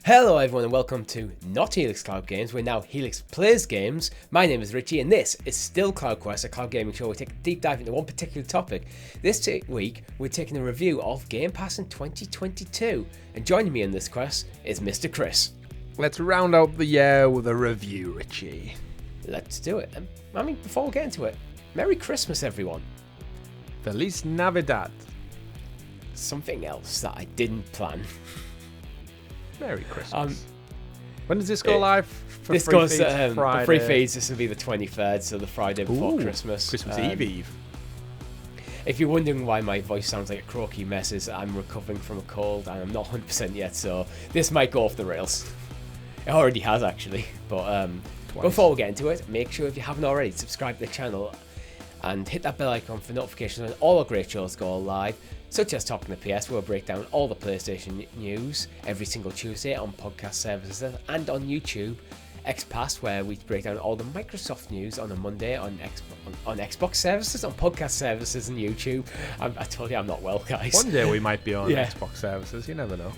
Hello everyone and welcome to not Helix Cloud Games, we're now Helix Plays Games. My name is Richie and this is still CloudQuest, a cloud gaming show where we take a deep dive into one particular topic. This week we're taking a review of Game Pass in 2022 and joining me in this quest is Mr. Chris. Let's round out the year with a review, Richie. Let's do it. Before we get into it, Merry Christmas everyone. Feliz Navidad. Something else that I didn't plan. Merry Christmas. When does this go live? For this free goes feeds? for free feeds. This will be the 23rd, so the Friday before Christmas. Christmas Eve. If you're wondering why my voice sounds like a croaky mess, is I'm recovering from a cold and I'm not 100% yet, so this might go off the rails. It already has actually, but before we get into it, make sure if you haven't already, subscribe to the channel and hit that bell icon for notifications when all our great shows go live, such as Talking the PS, where we'll break down all the PlayStation news every single Tuesday on podcast services and on YouTube. XPass, where we break down all the Microsoft news on a Monday on Xbox services, on podcast services and YouTube. I told you I'm not well, guys. One day we might be on Xbox services, you never know.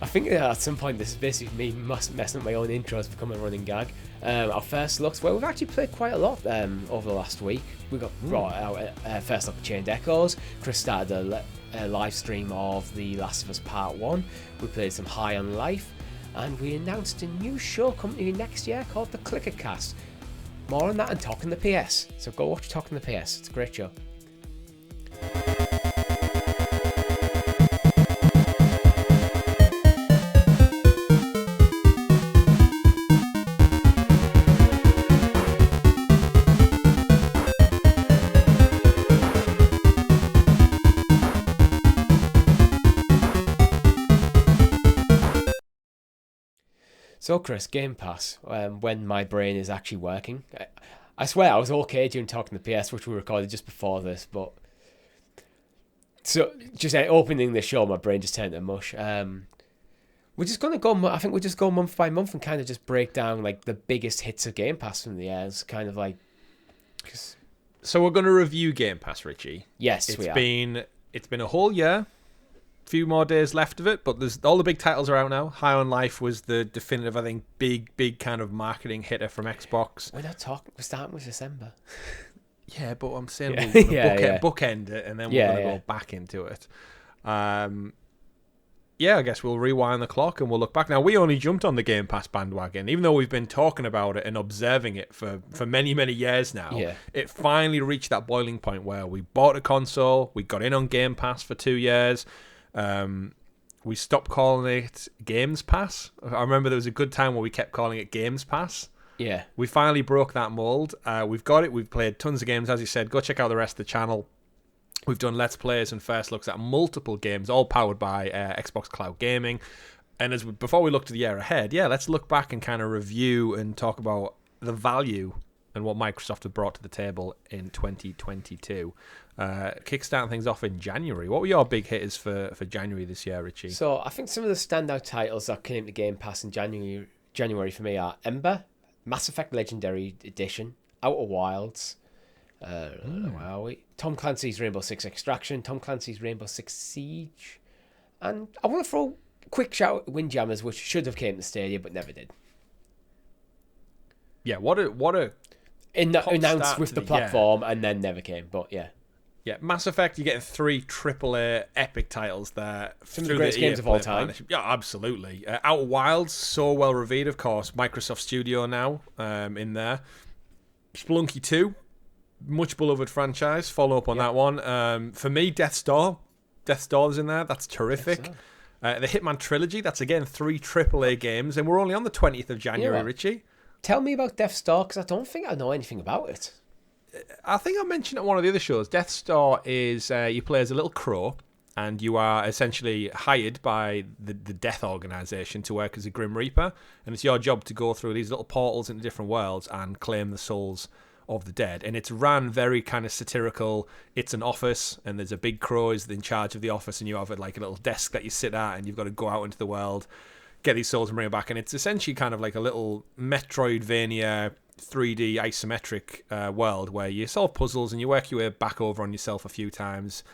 I think at some point this is basically me messing up my own intros, become a running gag. Our first looks, well, we've actually played quite a lot over the last week. We got brought out first look at Chained Echoes. Chris started a live stream of The Last of Us Part 1. We played some High on Life, and we announced a new show coming to you next year called The Clicker Cast. More on that and Talking the PS. So go watch Talking the PS. It's a great show. So Chris, Game Pass, when my brain is actually working. I swear I was okay during Talking the PS, which we recorded just before this, but so just opening the show, my brain just turned to mush. We're just gonna go. I think we'll just go month by month and kind of just break down like the biggest hits of Game Pass from the year. It's kind of like. So we're going to review Game Pass, Richie. Yes, it's been a whole year. Few more days left of it, but there's all the big titles are out now. High on Life was the definitive, I think, big kind of marketing hitter from Xbox. We're starting with December. Yeah, but I'm saying we're going to bookend it, and then we're going to go back into it. I guess we'll rewind the clock and we'll look back. Now, we only jumped on the Game Pass bandwagon, even though we've been talking about it and observing it for many, many years now. Yeah. It finally reached that boiling point where we bought a console, we got in on Game Pass for 2 years. We stopped calling it Games Pass. I remember there was a good time where we kept calling it Games Pass. Yeah. We finally broke that mold. We've got it. We've played tons of games, as you said. Go check out the rest of the channel. We've done Let's Plays and first looks at multiple games, all powered by Xbox Cloud Gaming. And before we look to the year ahead, let's look back and kind of review and talk about the value and what Microsoft have brought to the table in 2022. Kickstarting things off in January. What were your big hitters for January this year, Richie? So I think some of the standout titles that came to Game Pass in January for me are Ember, Mass Effect Legendary Edition, Outer Wilds, where are we? Tom Clancy's Rainbow Six Extraction, Tom Clancy's Rainbow Six Siege, and I want to throw a quick shout at Windjammers, which should have came to Stadia but never did. Yeah, what a announced with the platform and then never came, but yeah. Yeah, Mass Effect, you're getting 3 AAA epic titles there. Some of the greatest games of all time. Partnership. Yeah, absolutely. Outer Wilds, so well revered, of course. Microsoft Studio now in there. Spelunky 2, much beloved franchise. Follow up on that one. For me, Death's Door is in there. That's terrific. The Hitman Trilogy, that's again 3 AAA games. And we're only on the 20th of January, Richie. Tell me about Death's Door, because I don't think I know anything about it. I think I mentioned it on one of the other shows. Death's Door is you play as a little crow, and you are essentially hired by the Death Organization to work as a Grim Reaper, and it's your job to go through these little portals into different worlds and claim the souls of the dead. And it's ran very kind of satirical. It's an office, and there's a big crow is in charge of the office, and you have like a little desk that you sit at, and you've got to go out into the world, get these souls and bring them back. And it's essentially kind of like a little Metroidvania 3D isometric world where you solve puzzles and you work your way back over on yourself a few times.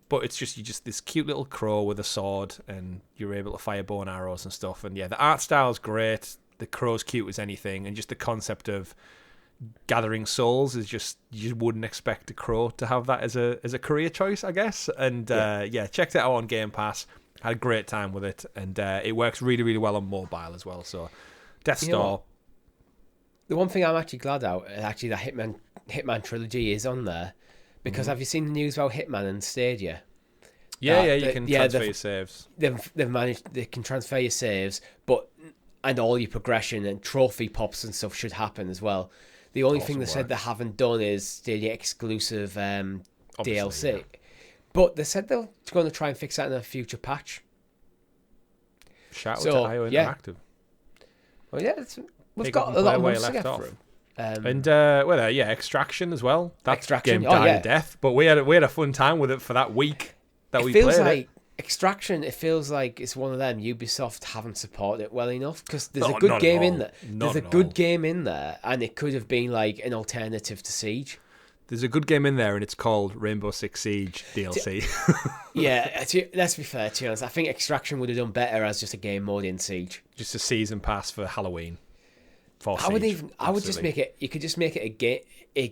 But it's just this cute little crow with a sword, and you're able to fire bow and arrows and stuff. And yeah, the art style's great. The crow's cute as anything, and just the concept of gathering souls is just, you wouldn't expect a crow to have that as a career choice, I guess. And checked it out on Game Pass. Had a great time with it, and it works really, really well on mobile as well. So, Death's Door. The one thing I'm actually glad out, actually, that Hitman trilogy is on there, because have you seen the news about Hitman and Stadia? Yeah, you can transfer your saves. They've managed, they can transfer your saves, and all your progression and trophy pops and stuff should happen as well. The only thing they said they haven't done is Stadia exclusive DLC. Yeah. But they said they're going to try and fix that in a future patch. Shout out to IO Interactive. Well, yeah, we've got a lot of months to get through. Extraction as well. That Extraction game died a death, but we had a fun time with it for that week that we played it. Extraction, it feels like it's one of them. Ubisoft haven't supported it well enough, because there's a good game in there. There's a good game in there, and it could have been like an alternative to Siege. There's a good game in there, and it's called Rainbow Six Siege DLC. Yeah, let's be fair, to be honest. I think Extraction would have done better as just a game mode in Siege. Just a season pass for Halloween. I would just make it. You could just make it a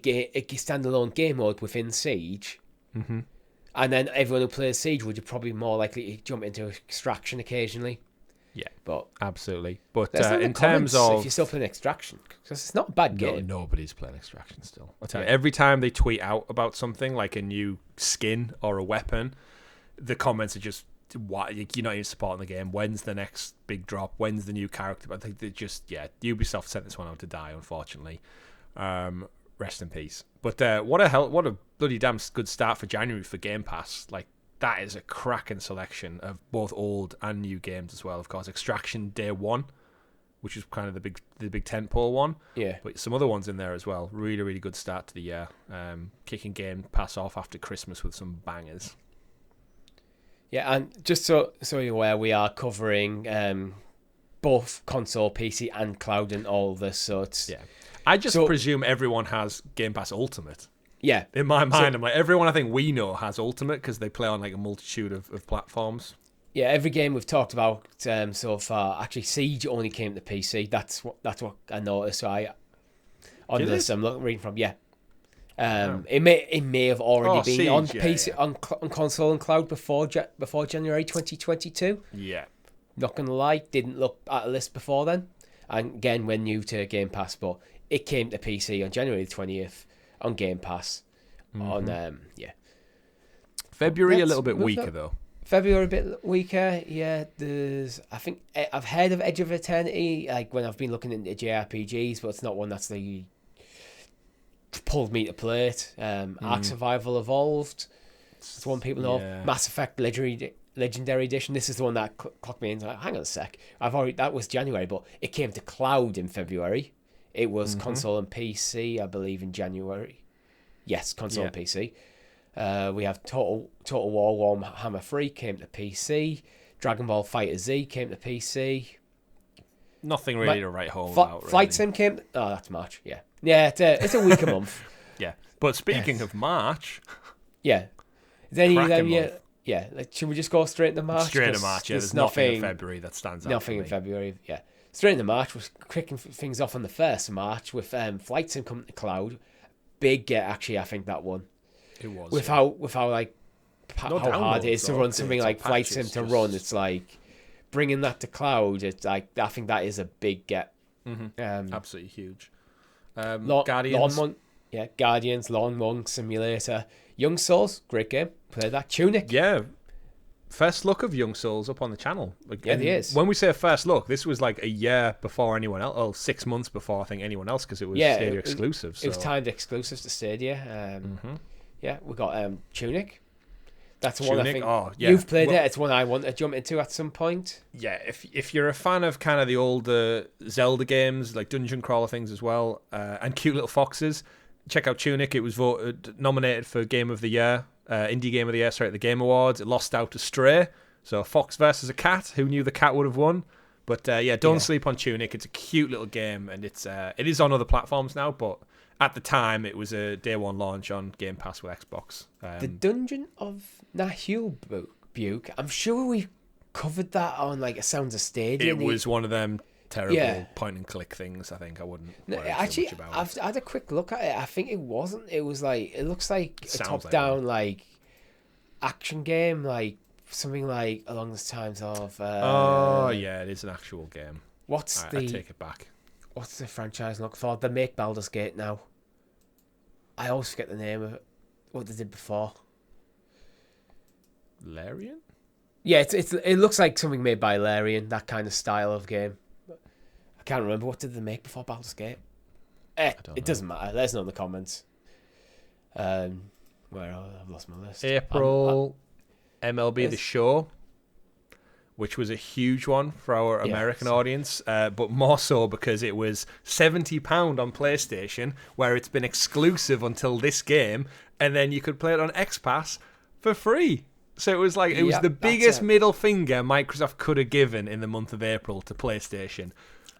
standalone game mode within Siege. Mm-hmm. And then everyone who plays Siege would probably more likely to jump into Extraction occasionally. Yeah, but absolutely. But in terms of, if you're still playing Extraction, because it's not a bad game. Nobody's playing Extraction still. I tell you, every time they tweet out about something like a new skin or a weapon, the comments are just, "Why you're not even supporting the game? When's the next big drop? When's the new character?" I think they just, Ubisoft sent this one out to die, unfortunately. Rest in peace. But what a bloody damn good start for January for Game Pass. Like, that is a cracking selection of both old and new games as well. Of course, Extraction Day 1, which is kind of the big tentpole one. Yeah. But some other ones in there as well. Really, really good start to the year. Kicking Game Pass off after Christmas with some bangers. Yeah, and just so you're aware, we are covering both console, PC, and cloud and all this. So it's... Yeah. I just presume everyone has Game Pass Ultimate. Yeah. In my mind, I'm like, everyone I think we know has Ultimate because they play on like a multitude of platforms. Yeah, every game we've talked about so far, actually Siege only came to PC. That's what I noticed. So I'm reading from, it may have already been on PC, on console and cloud before January 2022. Yeah. Not gonna lie, didn't look at a list before then. And again, we're new to Game Pass, but it came to PC on January 20th on Game Pass. Mm-hmm. February a little bit weaker though. February a bit weaker. Yeah, I think I've heard of Edge of Eternity, like when I've been looking into JRPGs, but it's not one that's like pulled me to play it. Ark Survival Evolved. It's one people know. Yeah. Mass Effect Legendary Edition. This is the one that clocked me in. Like, hang on a sec. That was January, but it came to cloud in February. It was console and PC, I believe, in January. Yes, console and PC. We have Total War Warhammer 3 came to PC. Dragon Ball Fighter Z came to PC. Nothing really to write home about. Really. Flight Sim came. That's March. Yeah, it's a weaker month. Yeah, but speaking of March, is any of them yet? Yeah, should we just go straight into March? Straight into March. Yeah, there's nothing in February that stands out. Nothing in February. Yeah, straight into March. We're kicking things off on the 1st of March with Flight Sim coming to cloud. Big get, actually. I think that one. It was. With how hard it is to run something like Flight Sim to run. It's like bringing that to cloud. It's like, I think that is a big get. Mm-hmm. Absolutely huge. Guardians. Guardians, Lawn Monk Simulator. Young Souls, great game. Play that. Tunic. Yeah. First look of Young Souls up on the channel. Yeah, it is. When we say first look, this was like a year before anyone else, or 6 months before I think anyone else, because it was Stadia exclusive. It was timed exclusive to Stadia. Yeah, we got Tunic. That's one I think you've played it. It's one I want to jump into at some point. Yeah, if you're a fan of kind of the older Zelda games, like dungeon crawler things as well, and cute little foxes, check out Tunic. It was nominated for Game of the Year, Indie Game of the Year, at the Game Awards. It lost out to Stray. So a fox versus a cat. Who knew the cat would have won? But don't sleep on Tunic. It's a cute little game, and it is on other platforms now. But at the time, it was a day one launch on Game Pass with Xbox. The Dungeon of Nahulbuke. I'm sure we covered that on like a Sounds of Stadia. It was one of them terrible point and click things. I think I wouldn't. Actually, too much about I've had a quick look at it. I think it wasn't. It was like it looks like a Sounds top-down like action game, like something like along the times of. Oh yeah, it is an actual game. I take it back. What's the franchise look for? They make Baldur's Gate now. I always forget the name of it. What they did before. Larian? Yeah, it looks like something made by Larian, that kind of style of game. I can't remember. What did they make before Baldur's Gate? It doesn't matter. Let us know in the comments. I've lost my list. April, MLB The Show, which was a huge one for our American audience, but more so because it was £70 on PlayStation, where it's been exclusive until this game, and then you could play it on XPass for free. So it was like it was the biggest middle finger Microsoft could have given in the month of April to PlayStation.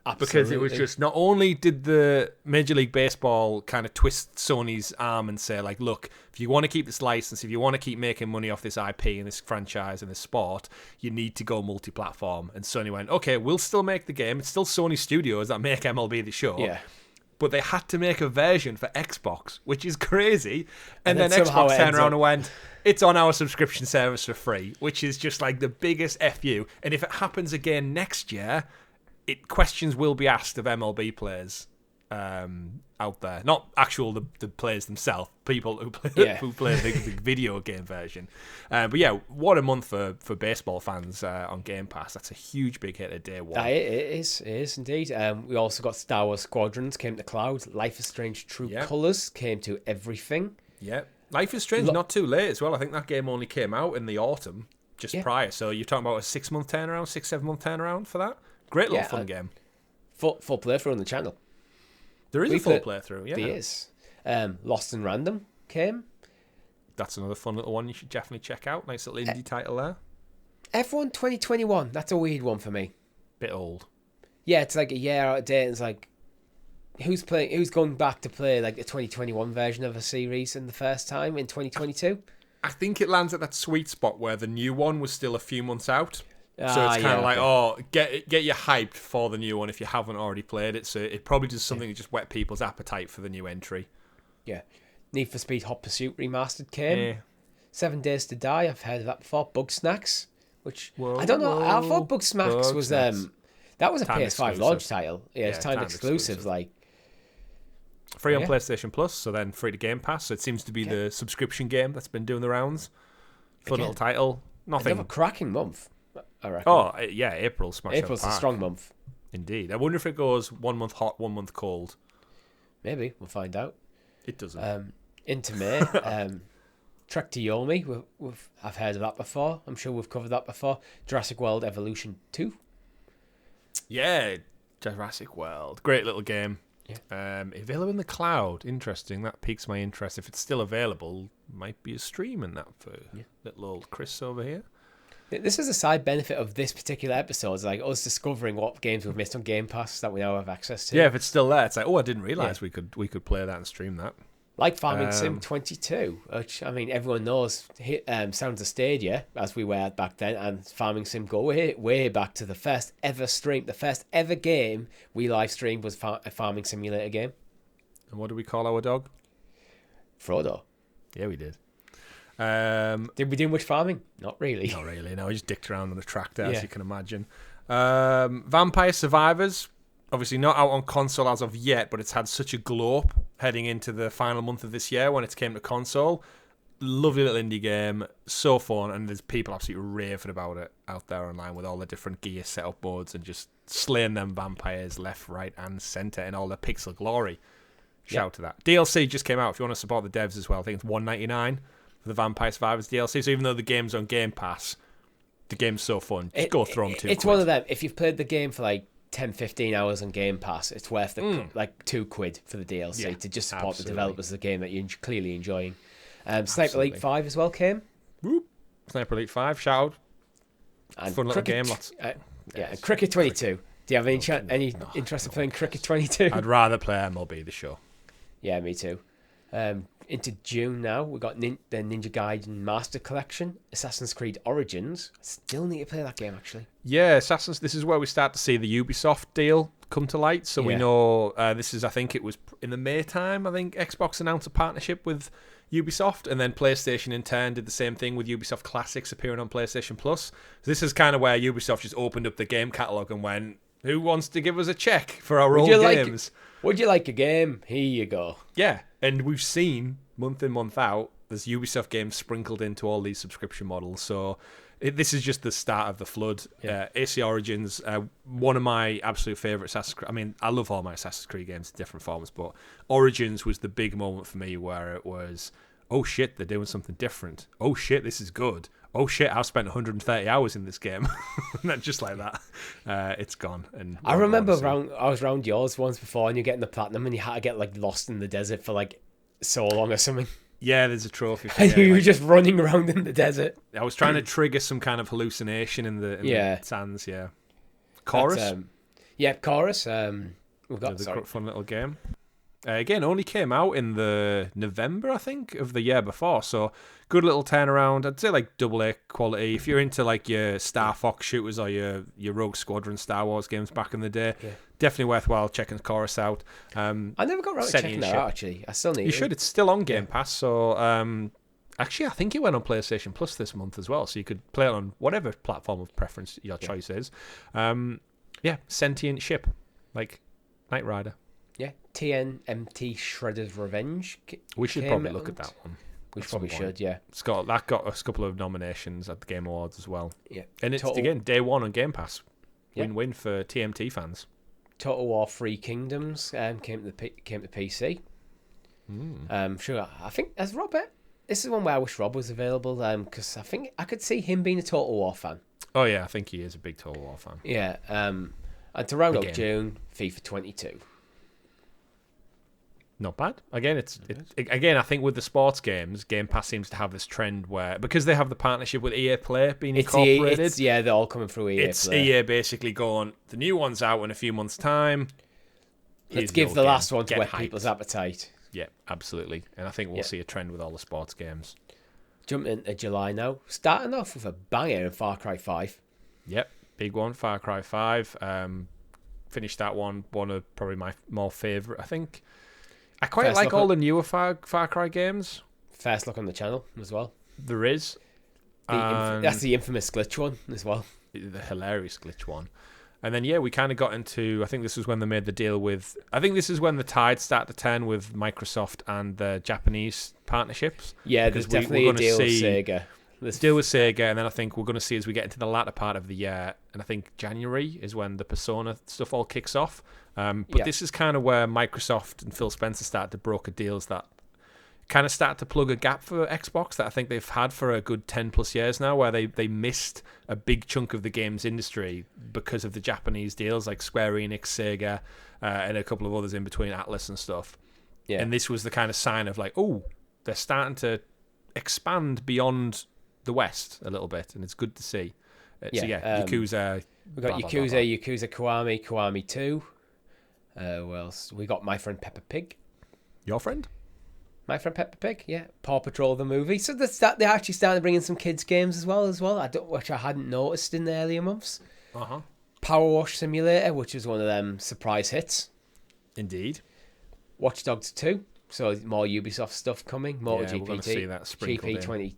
Absolutely. Because it was just, not only did the Major League Baseball kind of twist Sony's arm and say, like, look, if you want to keep this license, if you want to keep making money off this IP and this franchise and this sport, you need to go multi-platform. And Sony went, okay, we'll still make the game. It's still Sony Studios that make MLB The Show. Yeah. But they had to make a version for Xbox, which is crazy. And then Xbox turned around and went, it's on our subscription service for free, which is just like the biggest FU. And if it happens again next year, questions will be asked of MLB players out there. Not the players themselves, people who play the video game version. But yeah, what a month for baseball fans on Game Pass. That's a huge big hit at day one. It is indeed. We also got Star Wars Squadrons came to cloud. Life is Strange True Colors came to everything. Yeah. Life is Strange not too late as well. I think that game only came out in the autumn, just prior. So you're talking about a 6-7 month turnaround for that? Great little fun game. Full playthrough on the channel. There is a full playthrough, yeah. There is. Lost in Random came. That's another fun little one you should definitely check out. Nice little indie title there. F1 2021. That's a weird one for me. Bit old. Yeah, it's like a year out of date. And it's like, who's going back to play like the 2021 version of a series in the first time in 2022? I think it lands at that sweet spot where the new one was still a few months out. So it's kind of like, get you hyped for the new one if you haven't already played it. So it probably does something to just whet people's appetite for the new entry. Yeah. Need for Speed Hot Pursuit Remastered came. Yeah. 7 Days to Die, I've heard of that before. Bug Snacks, which I don't know. I thought Bug Snacks was that was a PS5 exclusive launch title. Yeah, it's timed exclusive. Like free on PlayStation Plus, so then free to Game Pass. So it seems to be the subscription game that's been doing the rounds. Fun little title. Nothing. Another cracking month, I reckon. Oh yeah, April's a strong month. Indeed. I wonder if it goes 1 month hot, 1 month cold. Maybe we'll find out. It doesn't. Into May, Trek to Yomi. I've heard of that before. I'm sure we've covered that before. Jurassic World Evolution 2. Yeah, Jurassic World. Great little game. Yeah. Available in the cloud. Interesting. That piques my interest. If it's still available, might be a stream in that for little old Chris over here. This is a side benefit of this particular episode. It's like us discovering what games we've missed on Game Pass that we now have access to. Yeah, if it's still there, it's like, I didn't realise we could play that and stream that. Like Farming Sim 22, which, I mean, everyone knows Sounds of Stadia, as we were back then, and Farming Sim go way back to the first ever stream. The first ever game we live streamed was a farming simulator game. And what do we call our dog? Frodo. Yeah, we did. Did we do much farming? Not really. Not really, no. We just dicked around on a tractor, as you can imagine. Vampire Survivors. Obviously not out on console as of yet, but it's had such a glow up heading into the final month of this year when it came to console. Lovely little indie game, so fun, and there's people absolutely raving about it out there online with all the different gear setup modes and just slaying them vampires left, right, and centre in all their pixel glory. Shout out to that. DLC just came out if you want to support the devs as well. I think it's $1.99 for the Vampire Survivors DLC. So even though the game's on Game Pass, the game's so fun. Just go throw them It's one of them. If you've played the game for like 10-15 hours on Game Pass, it's worth the like £2 for the DLC to just support the developers of the game that you're clearly enjoying. Sniper Elite 5 as well came. Whoop. Sniper Elite 5, shout out. And fun little game. Lots. And Cricket 22. Do you have any interest in playing Cricket 22? I'd rather play MLB The Show. Yeah, me too. Into June now, we got the Ninja Gaiden Master Collection, Assassin's Creed Origins. Still need to play that game, actually. Yeah, Assassin's. This is where we start to see the Ubisoft deal come to light. So we know this is. I think it was in the May time. I think Xbox announced a partnership with Ubisoft, and then PlayStation in turn did the same thing with Ubisoft Classics appearing on PlayStation Plus. So this is kind of where Ubisoft just opened up the game catalog and went, "Who wants to give us a check for our old games? Would you like a game? Here you go." Yeah, and we've seen month in, month out, there's Ubisoft games sprinkled into all these subscription models. So this is just the start of the flood. Yeah. AC Origins, one of my absolute favourite Assassin's Creed. I mean, I love all my Assassin's Creed games in different forms, but Origins was the big moment for me where it was, oh shit, they're doing something different. Oh shit, this is good. Oh shit, I've spent 130 hours in this game. And just like that, it's gone. And I remember I was around yours once before, and you're getting the platinum, and you had to get like lost in the desert for like so long or something. Yeah, there's a trophy. And you were just running around in the desert. I was trying to trigger some kind of hallucination in the sands. Yeah, Chorus. Chorus. We've got a fun little game. Again, only came out in the November, I think, of the year before. So good little turnaround. I'd say like AA quality. If you're into like your Star Fox shooters or your Rogue Squadron Star Wars games back in the day, definitely worthwhile checking Chorus out. I never got around to checking that out, actually. I still need You should. It's still on Game Pass. So actually, I think it went on PlayStation Plus this month as well. So you could play it on whatever platform of preference your choice is. Sentient ship, like Knight Rider. Yeah, TNMT Shredder's Revenge. We should probably look at that one. We probably should, yeah. Got a couple of nominations at the Game Awards as well. Yeah, and it's again day one on Game Pass. Win-win for TMT fans. Total War 3 Kingdoms came to PC. Sure, I think as Robert, this is one where I wish Rob was available because I think I could see him being a Total War fan. Oh yeah, I think he is a big Total War fan. Yeah, and to round up June, FIFA 22. Not bad. Again, I think with the sports games, Game Pass seems to have this trend where, because they have the partnership with EA Play being incorporated. They're all coming through EA Play. It's EA basically going, the new one's out in a few months' time. Let's give the last one to whet people's appetite. Yeah, absolutely. And I think we'll see a trend with all the sports games. Jumping into July now. Starting off with a banger in Far Cry 5. Yep, big one, Far Cry 5. Finished that one of probably my more favourite, I think. I quite like all the newer Far Cry games. First look on the channel as well. There is. That's the infamous glitch one as well. The hilarious glitch one. And then, we kind of got into, I think this was when they made the deal with, I think this is when the tide started to turn with Microsoft and the Japanese partnerships. Yeah, there's definitely a deal with Sega. Deal with Sega, and then I think we're going to see as we get into the latter part of the year, and I think January is when the Persona stuff all kicks off. But this is kind of where Microsoft and Phil Spencer started to broker deals that kind of start to plug a gap for Xbox that I think they've had for a good 10 plus years now, where they missed a big chunk of the games industry because of the Japanese deals like Square Enix, Sega, and a couple of others in between, Atlas and stuff. Yeah. And this was the kind of sign of like, oh, they're starting to expand beyond the West a little bit, and it's good to see. Yakuza. We got Yakuza Kiwami, Kiwami 2. What else? We got My Friend Peppa Pig. Your friend? My Friend Peppa Pig, yeah. Paw Patrol the movie. So they're actually starting to bring in some kids games as well. Which I hadn't noticed in the earlier months. Power Wash Simulator, which is one of them surprise hits. Indeed. Watch Dogs 2. So more Ubisoft stuff coming. MotoGP. We're going to see that sprinkled in.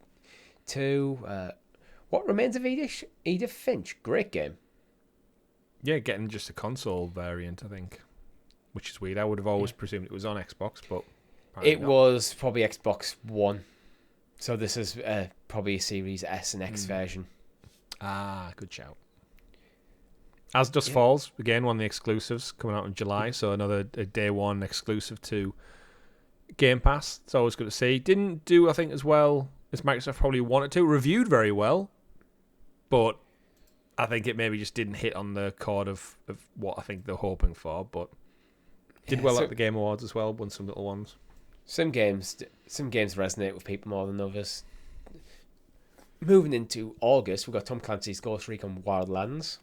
GP22. What Remains of Edith Finch? Great game. Yeah, getting just a console variant, I think. Which is weird. I would have always presumed it was on Xbox, but it was probably Xbox One. So this is probably a Series S and X version. Ah, good shout. As Dust Falls, again, one of the exclusives coming out in July. So another day one exclusive to Game Pass. It's always good to see. Didn't do, I think, as well as Microsoft probably wanted to. Reviewed very well, but I think it maybe just didn't hit on the chord of what I think they're hoping for. But did well at the Game Awards as well. Won some little ones. Some games resonate with people more than others. Moving into August, we've got Tom Clancy's Ghost Recon Wildlands.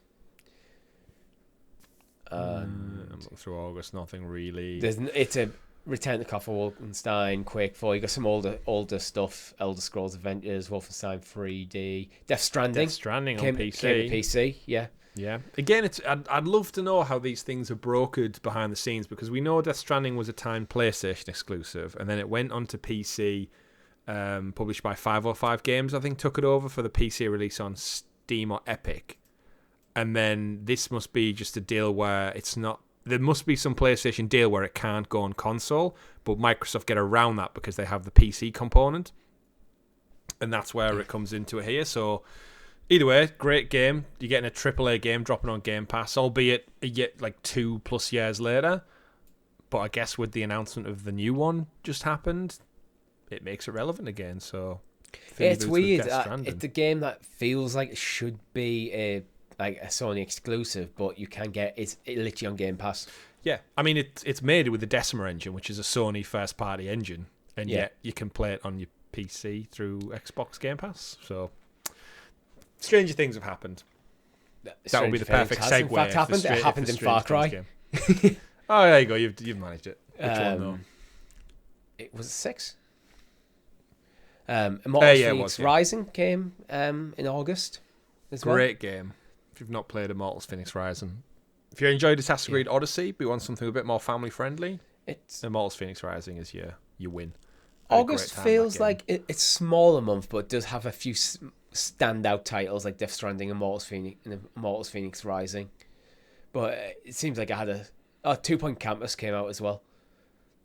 I'm looking through August, nothing really. It's a Return to Coffer, Wolfenstein, Quake 4. You got some older stuff. Elder Scrolls Adventures, Wolfenstein 3D, Death Stranding. On PC. Came to PC, yeah. Yeah. Again, I'd love to know how these things are brokered behind the scenes, because we know Death Stranding was a time PlayStation exclusive, and then it went onto PC, published by 505 Games, I think, took it over for the PC release on Steam or Epic. And then this must be just a deal where it's not... There must be some PlayStation deal where it can't go on console, but Microsoft get around that because they have the PC component. And that's where it comes into it here. So, either way, great game. You're getting a AAA game dropping on Game Pass, albeit yet like 2+ years later. But I guess with the announcement of the new one just happened, it makes it relevant again. So, yeah, it's weird. It's a game that feels like it should be a Sony exclusive, but you can get it literally on Game Pass. Yeah, I mean it's made with the Decima engine, which is a Sony first party engine, and yet you can play it on your PC through Xbox Game Pass. So stranger things have happened. That would be the perfect segue. In fact, happened. It happened in Far Cry. Oh, there you go. You've managed it. Which one though? It was 6. Immortality Phoenix Rising came in August as well. Great game. If you've not played Immortals Phoenix Rising, if you enjoyed Assassin's Creed Odyssey, but you want something a bit more family friendly, Immortals Phoenix Rising is your win. August feels like it's a smaller month, but it does have a few standout titles like Death Stranding, Immortals Phoenix Rising. But it seems like I had a 2 Point Campus came out as well.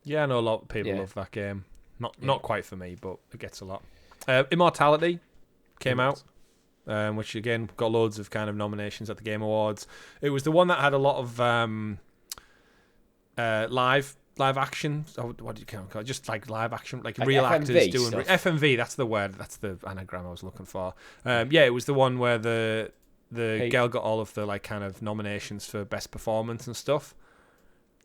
Yeah, I know a lot of people love that game. Not quite for me, but it gets a lot. Immortality came out. Which again got loads of kind of nominations at the Game Awards. It was the one that had a lot of live action. What do you call it? Just like live action, like real FMV actors doing stuff. FMV. That's the word. That's the anagram I was looking for. It was the one where the girl got all of the like kind of nominations for best performance and stuff.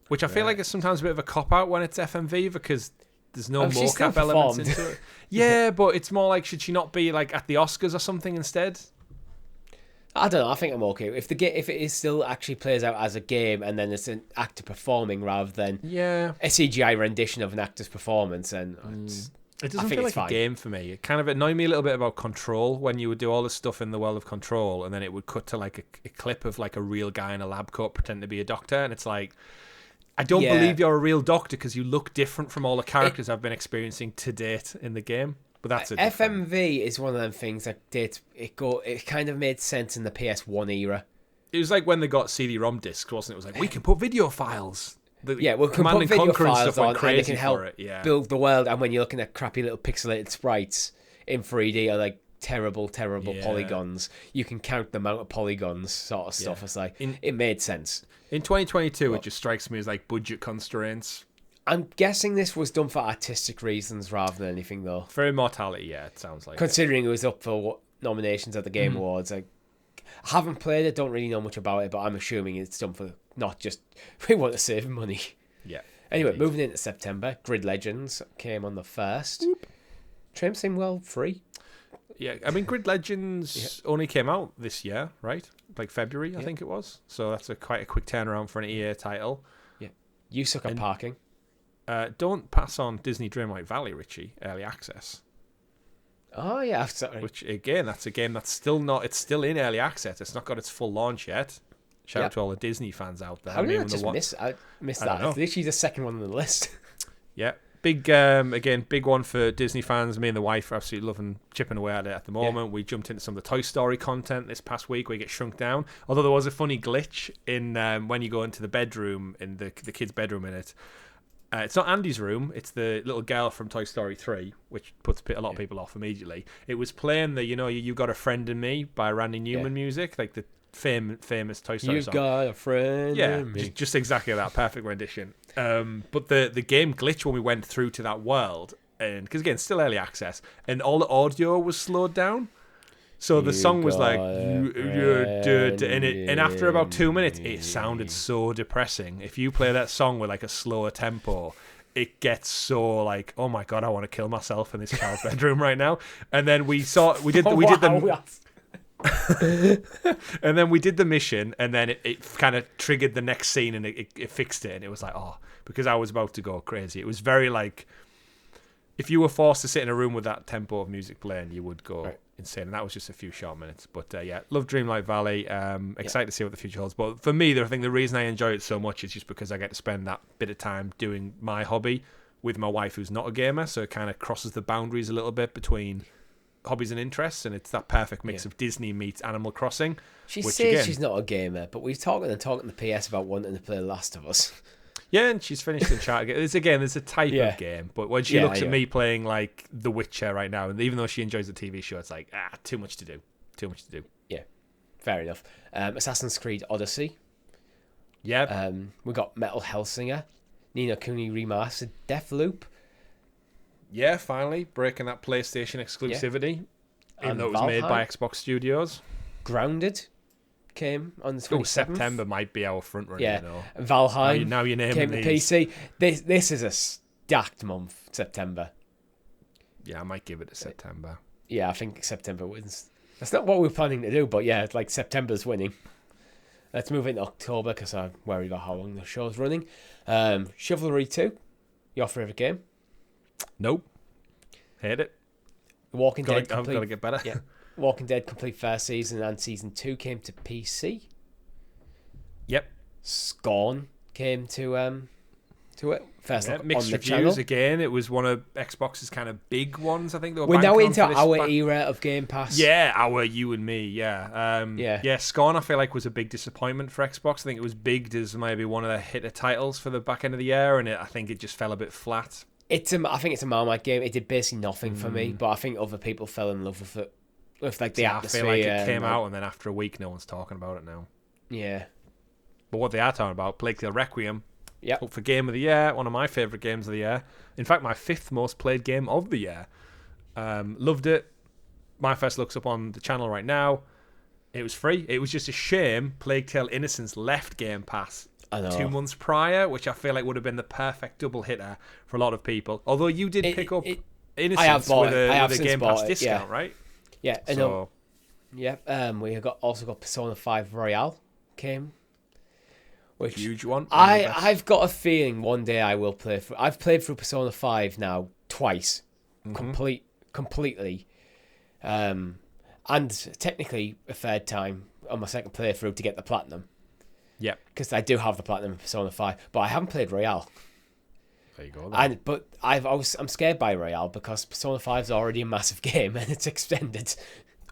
Which I feel like is sometimes a bit of a cop out when it's FMV because there's no mocap elements into it. Yeah, but it's more like, should she not be like at the Oscars or something instead? I don't know. I think I'm okay if it is still actually plays out as a game and then it's an actor performing rather than a CGI rendition of an actor's performance. And it doesn't feel like a game for me. It kind of annoyed me a little bit about Control when you would do all this stuff in the world of Control and then it would cut to like a clip of like a real guy in a lab coat pretending to be a doctor, and it's like, I don't believe you're a real doctor because you look different from all the characters I've been experiencing to date in the game. But that's it. FMV is one of them things that it kind of made sense in the PS1 era. It was like when they got CD-ROM discs, wasn't it? It was like, we can put video files. We'll put video files on and they can help build the world. And when you're looking at crappy little pixelated sprites in 3D or like terrible polygons, you can count the amount of polygons sort of stuff. It's like, it made sense. In 2022, it just strikes me as like budget constraints. I'm guessing this was done for artistic reasons rather than anything, though. For Immortality, yeah, it sounds like. Considering it was up for nominations at the Game Awards, I haven't played it, don't really know much about it, but I'm assuming it's done for not just we want to save money. Yeah. Anyway, moving into September, Grid Legends came on the 1st. Trim sim well free. Yeah, I mean, Grid Legends only came out this year, right? Like February, I think it was. So that's quite a quick turnaround for an EA title. Yeah. You suck at parking. Don't pass on Disney Dreamlight Valley, Richie, early access. Oh, yeah, sorry. Which, again, that's a game that's it's still in early access. It's not got its full launch yet. Shout out to all the Disney fans out there. How did I just miss that? It's literally the second one on the list. Yeah. Big one for Disney fans. Me and the wife are absolutely loving chipping away at it at the moment. We jumped into some of the Toy Story content this past week where you get shrunk down. Although there was a funny glitch in when you go into the bedroom, in the kid's bedroom in it. It's not Andy's room. It's the little girl from Toy Story 3, which puts a lot of people off immediately. It was playing the You Got a Friend in Me by Randy Newman music, like the famous Toy Story song. You got a friend in me. Just exactly that. Perfect rendition. But the game glitched when we went through to that world, and because again, still early access, and all the audio was slowed down. So the song was like, and after about 2 minutes, it sounded so depressing. If you play that song with like a slower tempo, it gets so like, oh my god, I want to kill myself in this child's bedroom right now. And then we did the And then we did the mission, and then it kind of triggered the next scene, and it fixed it, and it was like, oh, because I was about to go crazy. It was very like, if you were forced to sit in a room with that tempo of music playing, you would go insane. And that was just a few short minutes. But yeah, love Dreamlight Valley. Excited to see what the future holds. But for me, I think the reason I enjoy it so much is just because I get to spend that bit of time doing my hobby with my wife, who's not a gamer. So it kind of crosses the boundaries a little bit between hobbies and interests, and it's that perfect mix of Disney meets Animal Crossing. She says she's not a gamer, but we're talking to PS about wanting to play The Last of Us. Yeah, and she's finished Uncharted. There's a type of game, but when she looks at me playing like The Witcher right now, and even though she enjoys the TV show, it's like, too much to do. Yeah, fair enough. Assassin's Creed Odyssey. Yeah. We got Metal Hellsinger, Ni no Kuni Remastered, Deathloop. Yeah, finally breaking that PlayStation exclusivity, even though it was made by Xbox Studios. Grounded came on the 27th. September might be our front runner. Yeah, you know. Valheim now you're naming came these. to PC. This is a stacked month, September. Yeah, I might give it to September. Yeah, I think September wins. That's not what we're planning to do, but yeah, like September's winning. Let's move into October because I'm worried about how long the show's running. Chivalry 2, your favourite game? Nope. Hate it. The Walking Dead. I've got to get better. Yeah. Walking Dead complete first season and season 2 came to PC. Yep. Scorn came to it. First look mixed on the reviews channel. Again. It was one of Xbox's kind of big ones. I think they were. We're now banking into on for this our era of Game Pass. Yeah, you and me. Yeah. Yeah. Scorn, I feel like, was a big disappointment for Xbox. I think it was big as maybe one of the hitter titles for the back end of the year, and I think it just fell a bit flat. I think it's a Marmite game. It did basically nothing for me, but I think other people fell in love with it. With like the atmosphere. I feel like it came out, and then after a week, no one's talking about it now. Yeah. But what they are talking about, Plague Tale Requiem. Yep. Up for Game of the Year, one of my favourite games of the year. In fact, my 5th most played game of the year. Loved it. My first looks up on the channel right now. It was free. It was just a shame Plague Tale Innocence left Game Pass 2 months prior, which I feel like would have been the perfect double hitter for a lot of people. Although you did pick up Innocence with a Game Pass discount, right? Yeah. So, we also got Persona 5 Royale came. Which huge one. I've got a feeling one day I will play through. I've played through Persona 5 now twice, completely, and technically a third time on my second playthrough to get the platinum. Yeah, because I do have the platinum in Persona 5, but I haven't played Royale. There you go. Then. I'm scared by Royale because Persona 5 is already a massive game and it's extended.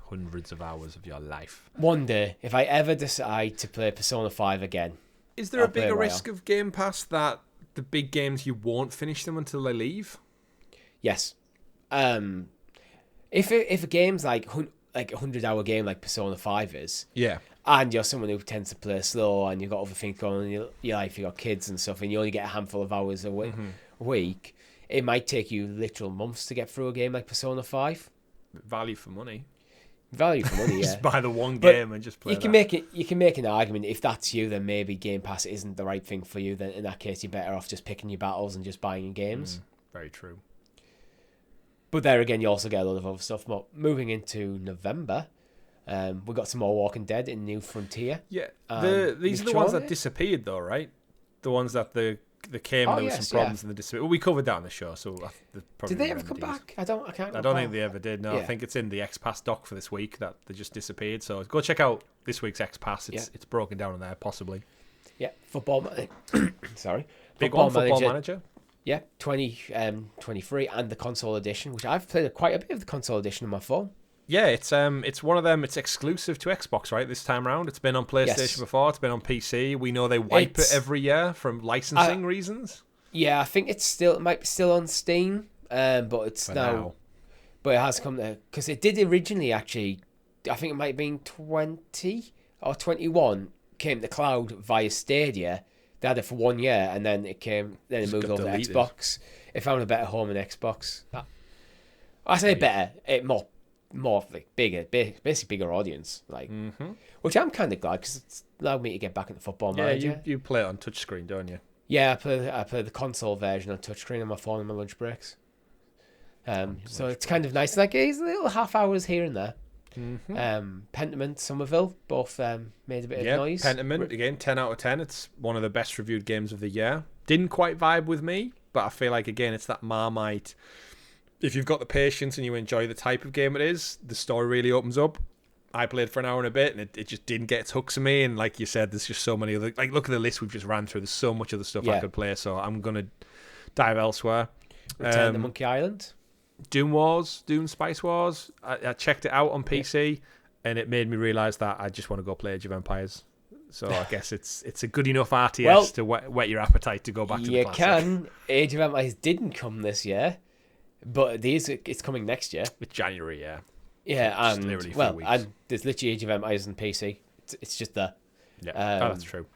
Hundreds of hours of your life. One day, if I ever decide to play Persona 5 again. Is there a bigger risk of Game Pass that the big games you won't finish them until they leave? Yes. If a game's like a 100-hour game like Persona 5 is, and you're someone who tends to play slow and you've got other things going on in your life, you've got kids and stuff, and you only get a handful of hours a week, it might take you literal months to get through a game like Persona 5. Value for money. Yeah. Just buy the one game and just play. You can make an argument if that's you, then maybe Game Pass isn't the right thing for you. Then in that case, you're better off just picking your battles and just buying your games. Very true. But there again, you also get a lot of other stuff. Moving into November, we got some more Walking Dead in New Frontier. Yeah, these are the ones that disappeared, though, right? The ones that they came and there were some problems and they disappeared. Well, we covered that on the show, so did they ever come back? I don't think they ever did. No, I think it's in the XPass doc for this week that they just disappeared. So go check out this week's XPass. It's broken down in there, possibly. Yeah, Football Sorry, Football Manager. Yeah, 2023 and the console edition, which I've played quite a bit of the console edition on my phone. Yeah, it's one of them. It's exclusive to Xbox, right? This time around, it's been on PlayStation before. It's been on PC. We know they wipe it every year from licensing reasons. Yeah, I think it might be still on Steam, but it's now. But it has come there because it did originally actually. I think it might have been 20 or 21 came to cloud via Stadia. They had it for 1 year, and then it moved over to Xbox. It found a better home in Xbox. I say better, more like bigger, basically bigger audience, which I'm kind of glad because it's allowed me to get back into Football Manager. Yeah, you play it on touchscreen, don't you? Yeah, I play the console version on touchscreen on my phone in my lunch breaks. So it's kind of nice. Like it's little half hours here and there. Pentiment, Somerville, both made a bit of noise. Pentiment, again, 10 out of 10. It's one of the best reviewed games of the year. Didn't quite vibe with me, but I feel like, again, it's that Marmite. If you've got the patience and you enjoy the type of game it is, the story really opens up. I played for an hour and a bit, and it just didn't get its hooks in me. And like you said, there's just so many other... Like, look at the list we've just ran through. There's so much other stuff I could play, so I'm going to dive elsewhere. Return to Monkey Island. Doom Spice Wars. I checked it out on PC, and it made me realise that I just want to go play Age of Empires. So I guess it's a good enough RTS to whet your appetite to go back to the classic. You can. Age of Empires didn't come this year, but it's coming next year. It's January, yeah. Yeah, and literally a few weeks. And there's literally Age of Empires on PC. It's just there. Yeah, that's true.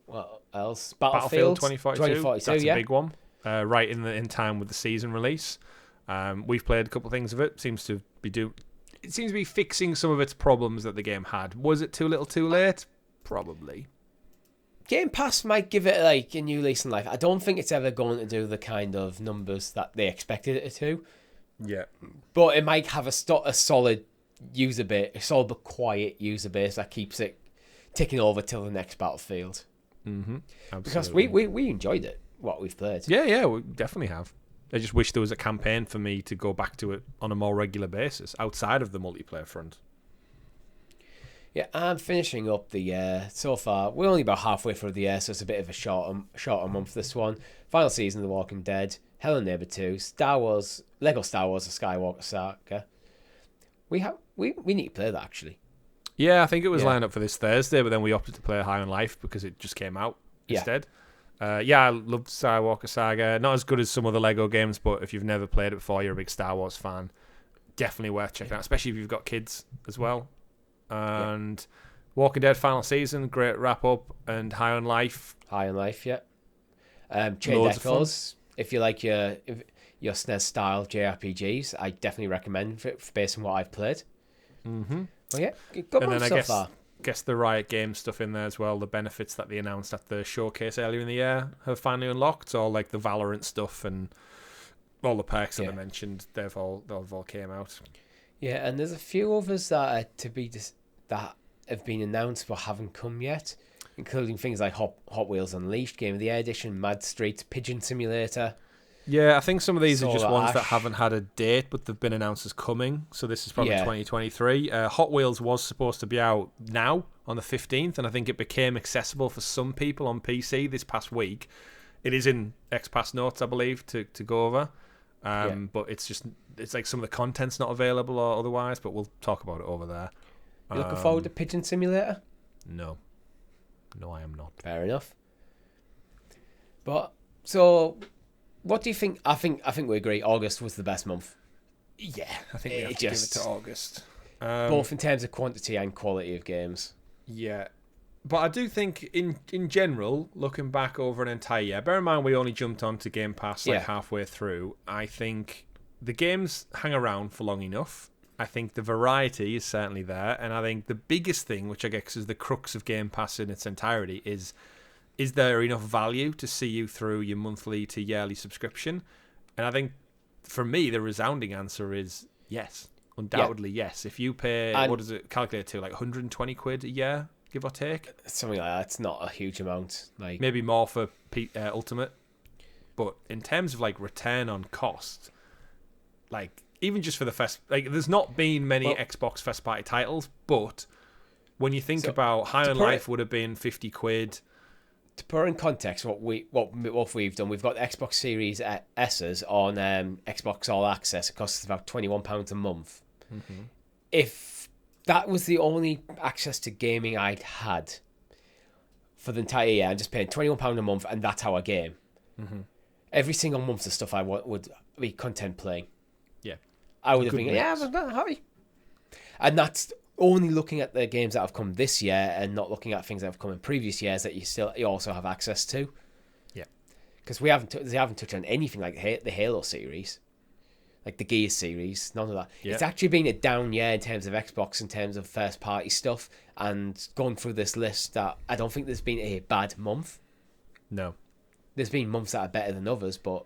What else? Battlefield 2042. That's a big one. Right in time with the season release. We've played a couple of things of it. It seems to be fixing some of its problems that the game had. Was it too little, too late? Probably. Game Pass might give it like a new lease on life. I don't think it's ever going to do the kind of numbers that they expected it to. Yeah, but it might have a solid user base, a solid but quiet user base that keeps it ticking over till the next Battlefield. Mm-hmm. Because we enjoyed it, what we've played. Yeah, we definitely have. I just wish there was a campaign for me to go back to it on a more regular basis outside of the multiplayer front. Yeah, I'm finishing up the year. So far, we're only about halfway through the year, so it's a bit of a shorter month, this one. Final season of The Walking Dead, Hello Neighbor 2, Lego Star Wars: The Skywalker Saga. We need to play that, actually. Yeah, I think it was lined up for this Thursday, but then we opted to play High on Life because it just came out instead. I loved Skywalker Saga. Not as good as some other Lego games, but if you've never played it before, you're a big Star Wars fan, definitely worth checking out, especially if you've got kids as well. And Walking Dead final season, great wrap up, and High on Life. Chain Echoes. If you like your SNES style JRPGs, I definitely recommend it based on what I've played. Mm-hmm. Well, yeah, good month so far. Guess the Riot Games stuff in there as well. The benefits that they announced at the showcase earlier in the year have finally unlocked. All like the Valorant stuff and all the perks that I mentioned. They've all came out. Yeah, and there's a few others that that have been announced but haven't come yet, including things like Hot Wheels Unleashed, Game of the Year Edition, Mad Street, Pigeon Simulator. Yeah, I think some of these are just ones Ash. that haven't had a date, but they've been announced as coming. So this is probably 2023. Hot Wheels was supposed to be out now on the 15th, and I think it became accessible for some people on PC this past week. It is in XPass notes, I believe, to go over. But it's like some of the content's not available or otherwise, but we'll talk about it over there. You looking forward to Pigeon Simulator? No, I am not. Fair enough. But so, what do you think? I think we agree. August was the best month. Yeah, I think we have to give it to August. Both in terms of quantity and quality of games. Yeah, but I do think in general, looking back over an entire year, bear in mind we only jumped onto Game Pass halfway through. I think the games hang around for long enough. I think the variety is certainly there, and I think the biggest thing, which I guess is the crux of Game Pass in its entirety, is there enough value to see you through your monthly to yearly subscription? And I think for me, the resounding answer is yes, undoubtedly yes. If you pay, what does it calculate to, like 120 quid a year, give or take? Something like that. It's not a huge amount. Like maybe more for Ultimate, but in terms of like return on cost, like even just for the first, like there's not been many Xbox first party titles, but when you think about High on Life would have been 50 quid. To put in context, what we've done, we've got Xbox Series S's on Xbox All Access. It costs about £21 a month. Mm-hmm. If that was the only access to gaming I'd had for the entire year, I'm just paying £21 a month, and that's how I game. Mm-hmm. Every single month, the stuff I would be content playing. Yeah, I would have been I'm happy, and that's only looking at the games that have come this year and not looking at things that have come in previous years that you also have access to. Yeah, because they haven't touched on anything like the Halo series, like the Gears series, none of that. Yeah. It's actually been a down year in terms of Xbox, in terms of first party stuff, and going through this list, that I don't think there's been a bad month. No, there's been months that are better than others, but.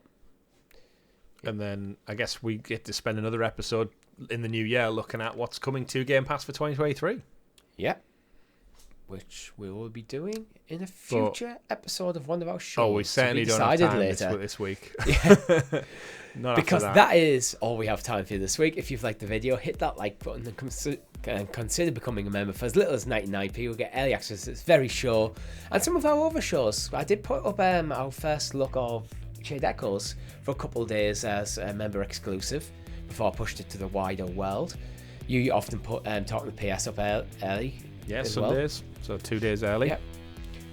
And then I guess we get to spend another episode in the new year looking at what's coming to Game Pass for 2023. Yeah. Which we will be doing in a future episode of one of our shows. Oh, we certainly don't have time this week. Yeah. Not because that is all we have time for this week. If you've liked the video, hit that like button and consider becoming a member. For as little as 99p, you'll get early access to this very show and some of our other shows. I did put up our first look of Shade Echoes for a couple of days as a member exclusive before I pushed it to the wider world. You often put Talking the PS up early. Yeah, some days. So 2 days early. Yep.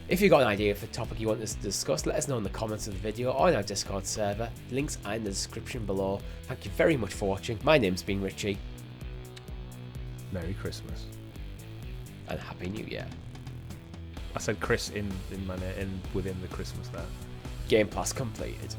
If you've got an idea for a topic you want us to discuss, let us know in the comments of the video or in our Discord server. Links are in the description below. Thank you very much for watching. My name's been Richie. Merry Christmas. And Happy New Year. I said Chris in within the Christmas there. Game Pass completed.